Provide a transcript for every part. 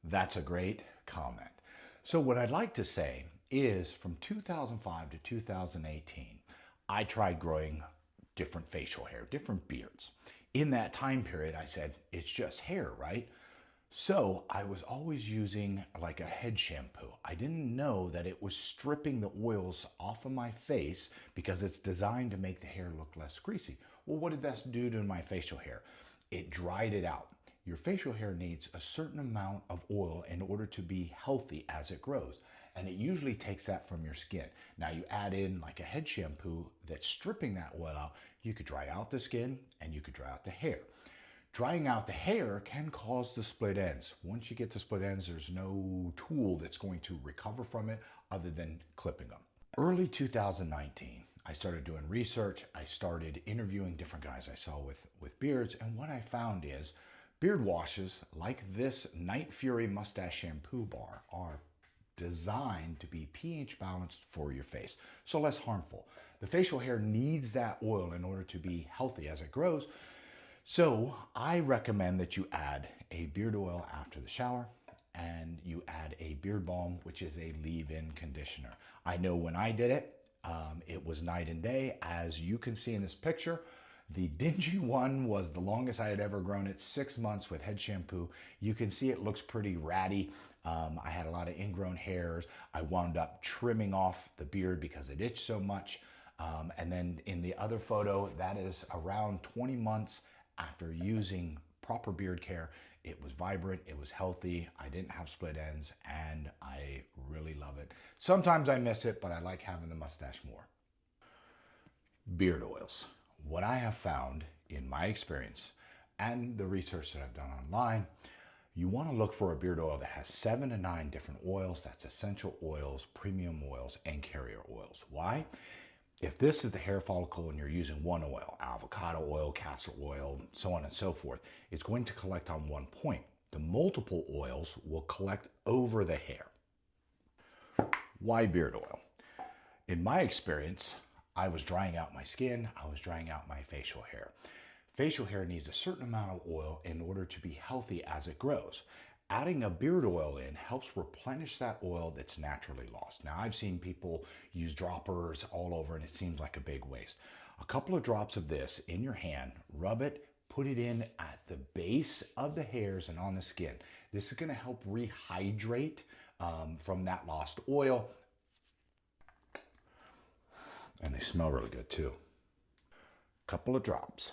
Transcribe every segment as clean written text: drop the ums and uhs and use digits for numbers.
That's a great comment. So what I'd like to say is from 2005 to 2018, I tried growing different facial hair, different beards. In that time period, I said, it's just hair, right? So I was always using like a head shampoo. I didn't know that it was stripping the oils off of my face because it's designed to make the hair look less greasy. Well, what did that do to my facial hair? It dried it out. Your facial hair needs a certain amount of oil in order to be healthy as it grows. And it usually takes that from your skin. Now you add in like a head shampoo that's stripping that oil out, you could dry out the skin and you could dry out the hair. Drying out the hair can cause the split ends. Once you get to split ends, there's no tool that's going to recover from it other than clipping them. Early 2019, I started doing research. I started interviewing different guys I saw with beards. And what I found is beard washes like this Night Fury Mustache shampoo bar are designed to be pH balanced for your face, so less harmful. The facial hair needs that oil in order to be healthy as it grows. So I recommend that you add a beard oil after the shower and you add a beard balm, which is a leave-in conditioner. I know when I did it, it was night and day. As you can see in this picture, the dingy one was the longest I had ever grown it, 6 months with head shampoo. You can see it looks pretty ratty. I had a lot of ingrown hairs. I wound up trimming off the beard because it itched so much. And then in the other photo, that is around 20 months after using proper beard care. It was vibrant, it was healthy, I didn't have split ends, and I really love it. Sometimes I miss it, but I like having the mustache more. Beard oils. What I have found in my experience and the research that I've done online, you want to look for a beard oil that has 7 to 9 different oils. That's essential oils, premium oils, and carrier oils. Why? If this is the hair follicle and you're using one oil, avocado oil, castor oil, so on and so forth, it's going to collect on one point. The multiple oils will collect over the hair. Why beard oil? In my experience, I was drying out my skin, I was drying out my facial hair. Facial hair needs a certain amount of oil in order to be healthy as it grows. Adding a beard oil in helps replenish that oil that's naturally lost. Now, I've seen people use droppers all over and it seems like a big waste. A couple of drops of this in your hand, rub it, put it in at the base of the hairs and on the skin. This is going to help rehydrate from that lost oil. And they smell really good too. Couple of drops.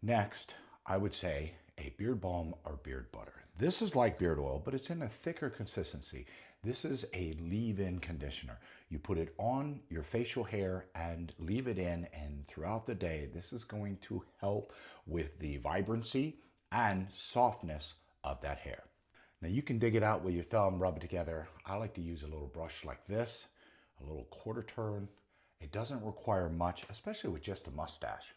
Next, I would say a beard balm or beard butter. This is like beard oil, but it's in a thicker consistency. This is a leave-in conditioner. You put it on your facial hair and leave it in, and throughout the day, this is going to help with the vibrancy and softness of that hair. Now you can dig it out with your thumb, rub it together. I like to use a little brush like this, a little quarter turn. It doesn't require much, especially with just a mustache.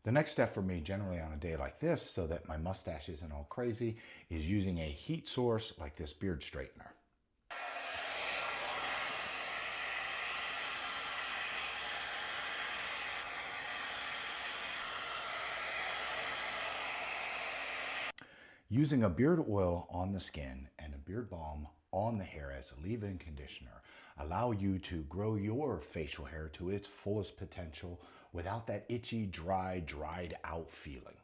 The next step for me, generally on a day like this, so that my mustache isn't all crazy, is using a heat source like this beard straightener. Using a beard oil on the skin and a beard balm on the hair as a leave-in conditioner allow you to grow your facial hair to its fullest potential without that itchy, dry, dried out feeling.